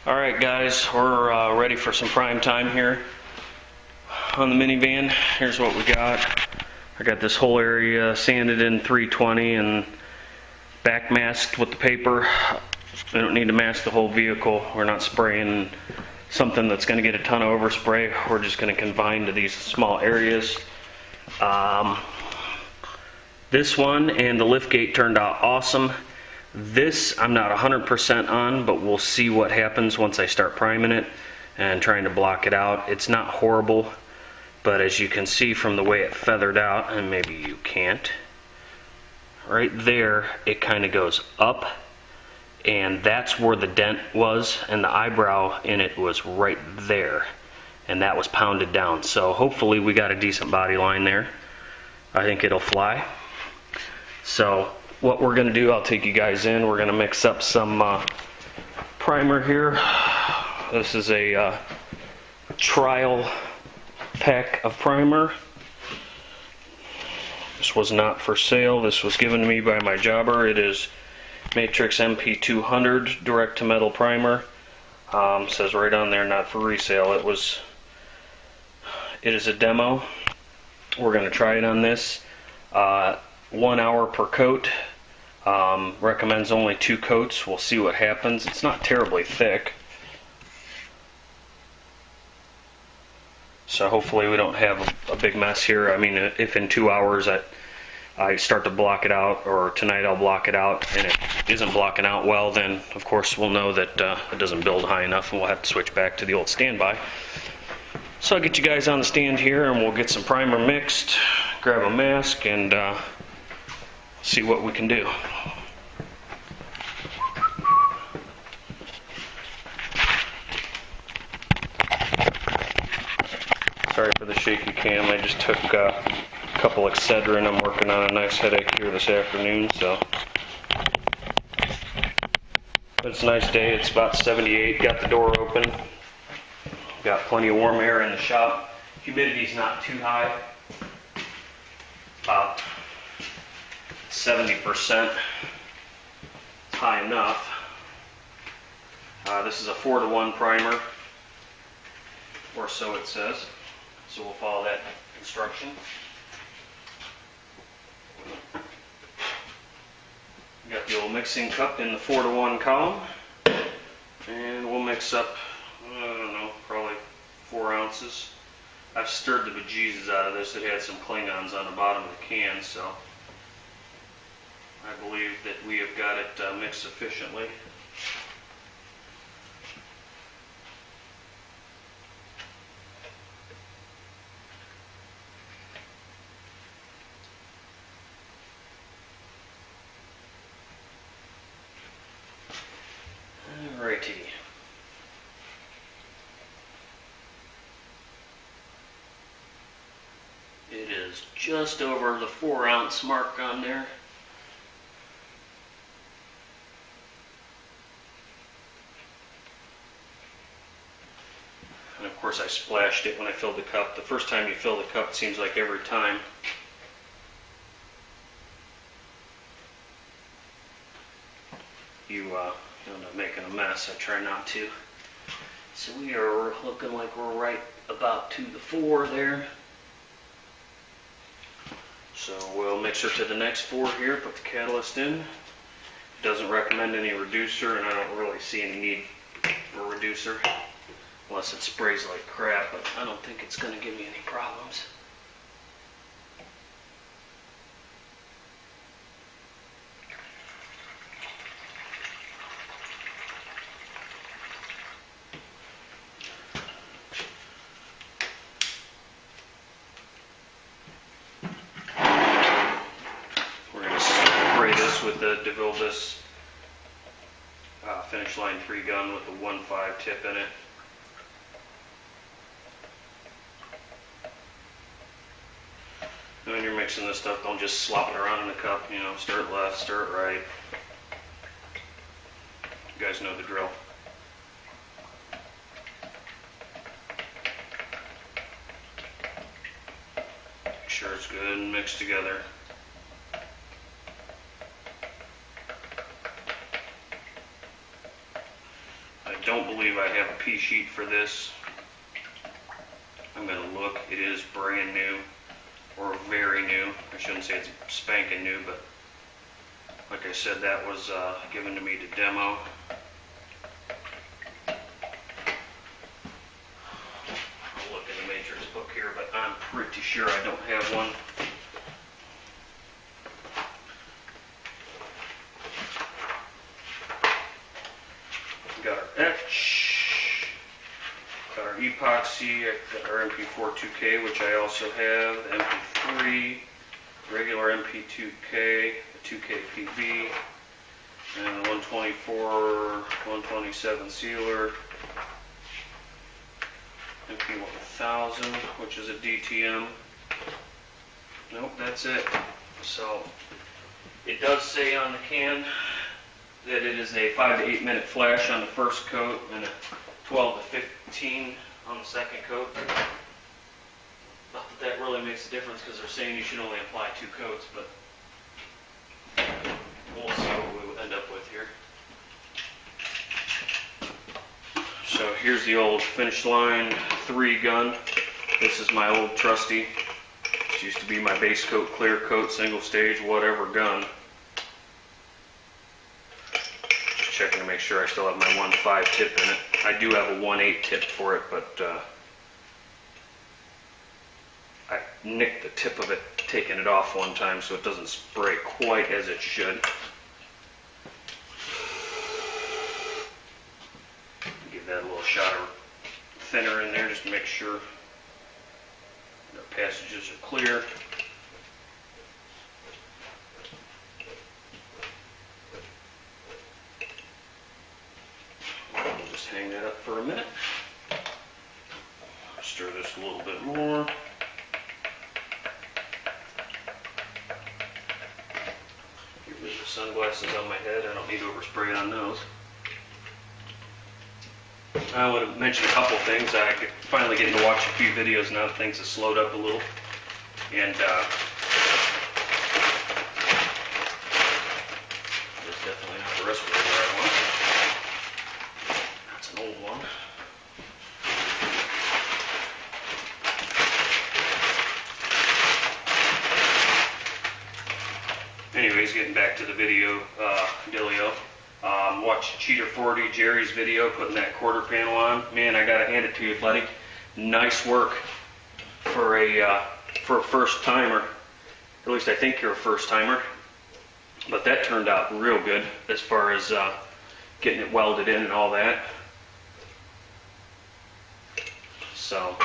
Alright guys, we're ready for some prime time here on the minivan. Here's what we got. I got this whole area sanded in 320 and back masked with the paper. We don't need to mask the whole vehicle. We're not spraying something that's going to get a ton of overspray. We're just going to confine to these small areas. This one and the liftgate turned out awesome. This I'm not 100% on, but we'll see what happens once I start priming it and trying to block it out. It's not horrible, but as you can see from the way it feathered out, and maybe you can't, right there it kind of goes up, and that's where the dent was, and the eyebrow in it was right there, and that was pounded down. So hopefully we got a decent body line there. I think it'll fly. So what we're going to do, I'll take you guys in. We're going to mix up some primer here. This is a trial pack of primer. This was not for sale. This was given to me by my jobber. It is Matrix MP200 direct to metal primer. Says right on there, not for resale. It is a demo. We're going to try it on this. 1 hour per coat. Recommends only 2 coats. We'll see what happens. It's not terribly thick, so hopefully we don't have a big mess here. I mean, if in 2 hours I start to block it out, or tonight I'll block it out and it isn't blocking out well, then of course we'll know that it doesn't build high enough and we'll have to switch back to the old standby. So I'll get you guys on the stand here and we'll get some primer mixed, grab a mask, and see what we can do. Sorry for the shaky cam. I just took a couple Excedrin. I'm working on a nice headache here this afternoon, so. But it's a nice day. It's about 78. Got the door open. Got plenty of warm air in the shop. Humidity's not too high. About 70%. It's high enough. This is a 4-to-1 primer, or so it says. So we'll follow that instruction. Got the old mixing cup in the 4-to-1 column, and we'll mix up, I don't know, probably 4 ounces. I've stirred the bejesus out of this. It had some Klingons on the bottom of the can, so I believe that we have got it mixed sufficiently. Alrighty. It is just over the 4-ounce mark on there. And of course I splashed it when I filled the cup. The first time you fill the cup, it seems like every time. You end up making a mess. I try not to. So we are looking like we're right about to the 4 there. So we'll mix her to the next 4 here, put the catalyst in. Doesn't recommend any reducer, and I don't really see any need for a reducer unless it sprays like crap, but I don't think it's going to give me any problems. With the DeVilbiss Finish Line 3 gun with a 1.5 tip in it. And when you're mixing this stuff, don't just slop it around in the cup, you know, stir it left, stir it right. You guys know the drill. Make sure it's good and mixed together. I don't believe I have a P-sheet for this. I'm going to look. It is brand new, or very new. I shouldn't say it's spanking new, but like I said, that was given to me to demo. I'll look in the matrix book here, but I'm pretty sure I don't have one. Got our etch, got our epoxy, got our MP4 2K, which I also have, the MP3, regular MP2K, the 2K PV, and the 124, 127 sealer, MP1000, which is a DTM. Nope, that's it. So it does say on the can that it is a 5 to 8 minute flash on the first coat and a 12 to 15 on the second coat. Not that that really makes a difference because they're saying you should only apply 2 coats, but we'll see what we end up with here. So here's the old Finish Line 3 gun. This is my old trusty. This used to be my base coat, clear coat, single stage, whatever gun. Checking to make sure I still have my 1.5 tip in it. I do have a 1.8 tip for it, but I nicked the tip of it taking it off one time so it doesn't spray quite as it should. Give that a little shot of thinner in there just to make sure the passages are clear. Hang that up for a minute. Stir this a little bit more. Get rid of the sunglasses on my head. I don't need to overspray on those. I want to mention a couple things. I could finally getting to watch a few videos now. Things have slowed up a little. And there's definitely not the respirator I want. An old one. Anyways, getting back to the video, dealio. Watched Cheater 40, Jerry's video, putting that quarter panel on. Man, I gotta hand it to you, buddy. Nice work for a first timer. At least I think you're a first timer. But that turned out real good as far as getting it welded in and all that. So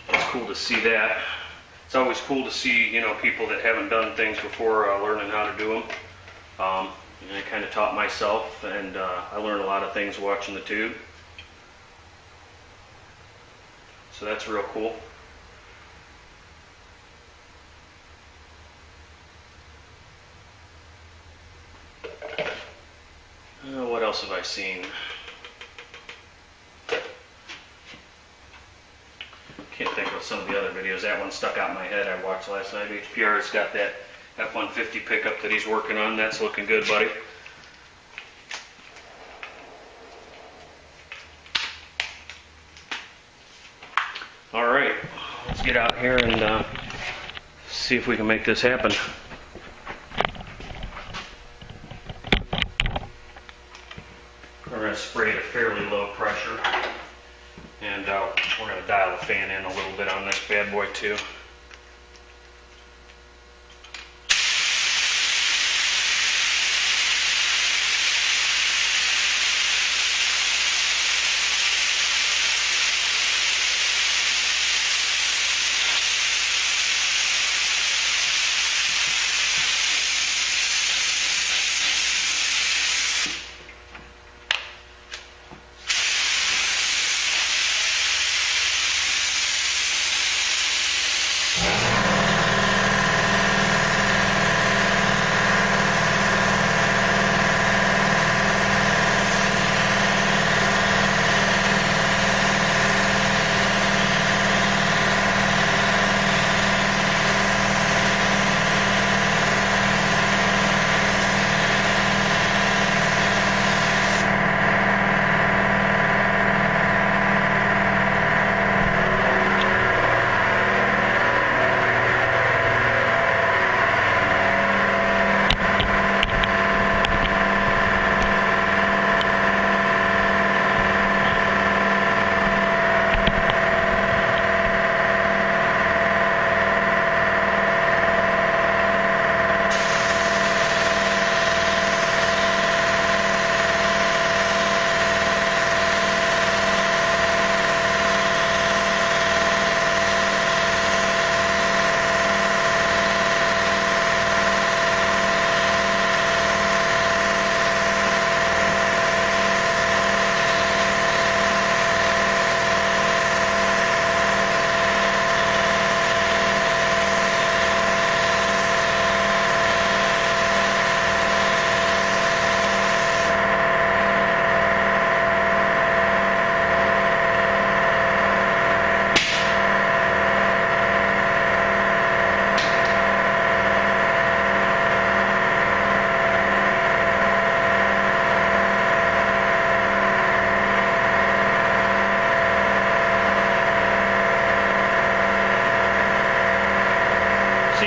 it's cool to see that. It's always cool to see, you know, people that haven't done things before learning how to do them. I kind of taught myself, and I learned a lot of things watching the tube. So that's real cool. What else have I seen? Can't think of some of the other videos. That one stuck out in my head I watched last night. HPR's got that F-150 pickup that he's working on. That's looking good, buddy. All right, let's get out here and see if we can make this happen. We're going to spray at a fairly low pressure. And we're going to dial the fan in a little bit on this bad boy too.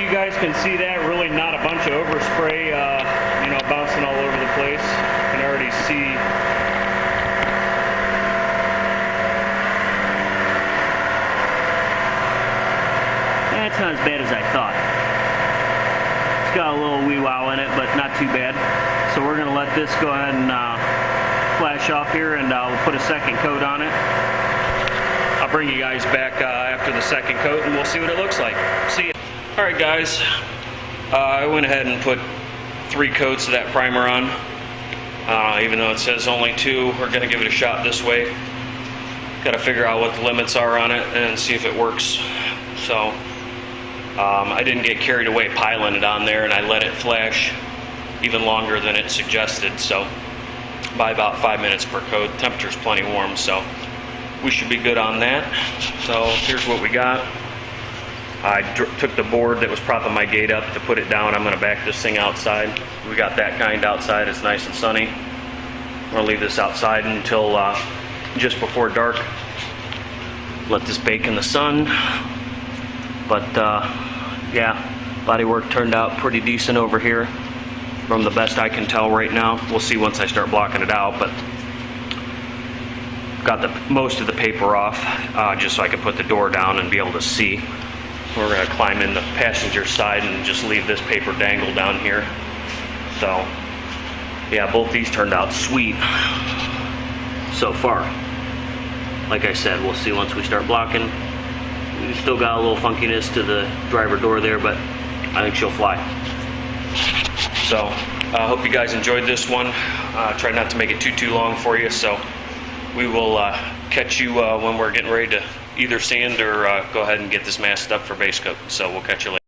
you guys can see that, really not a bunch of overspray, you know, bouncing all over the place. You can already see. That's not as bad as I thought. It's got a little wee wow in it, but not too bad. So we're going to let this go ahead and flash off here, and we'll put a second coat on it. I'll bring you guys back after the second coat, and we'll see what it looks like. See ya. Alright guys, I went ahead and put 3 coats of that primer on. Even though it says only 2, we're going to give it a shot this way. Got to figure out what the limits are on it and see if it works. So I didn't get carried away piling it on there, and I let it flash even longer than it suggested. So by about 5 minutes per coat. Temperature's plenty warm, so we should be good on that. So here's what we got. I took the board that was propping my gate up to put it down. I'm going to back this thing outside. We got that kind outside. It's nice and sunny. I'm going to leave this outside until just before dark. Let this bake in the sun. But yeah, bodywork turned out pretty decent over here from the best I can tell right now. We'll see once I start blocking it out, but got most of the paper off just so I could put the door down and be able to see. We're going to climb in the passenger side and just leave this paper dangle down here. So yeah, both these turned out sweet so far. Like I said, we'll see once we start blocking. We still got a little funkiness to the driver door there, but I think she'll fly. So I hope you guys enjoyed this one. Try not to make it too long for you, so we will catch you when we're getting ready to either sand or go ahead and get this masked up for base coat. So we'll catch you later.